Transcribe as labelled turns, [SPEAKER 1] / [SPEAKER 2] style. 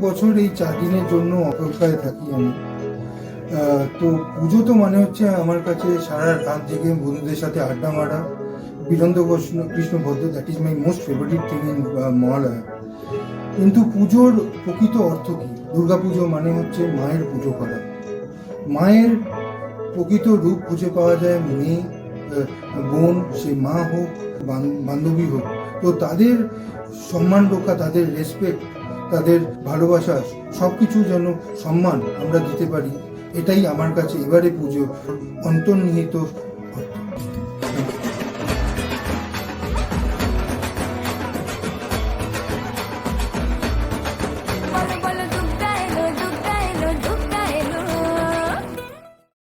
[SPEAKER 1] বছর এই 4 দিনের জন্য অপেক্ষায় থাকি আমি। তো পুজো তো মানে হচ্ছে আমার কাছে সারা রাত জেগে বন্ধুদের সাথে আড্ডা মারা, বীরেন্দ্র কৃষ্ণ ভদ্র, that is my most favourite thing in Mahalaya. কিন্তু পুজোর প্রকৃত অর্থ কী? দুর্গাপুজো মানে হচ্ছে মায়ের পুজো করা। মায়ের প্রকৃত রূপ খুঁজে পাওয়া যায় মেয়ে, বোন, সে মা হোক, বান্ধবী হোক। তো তাদের সম্মান রক্ষা, তাদের রেসপেক্ট, তাদের ভালোবাসা, সব কিছু যেন সম্মান আমরা দিতে পারি, এটাই আমার কাছে এবারে পুজো অন্তর্নিহিত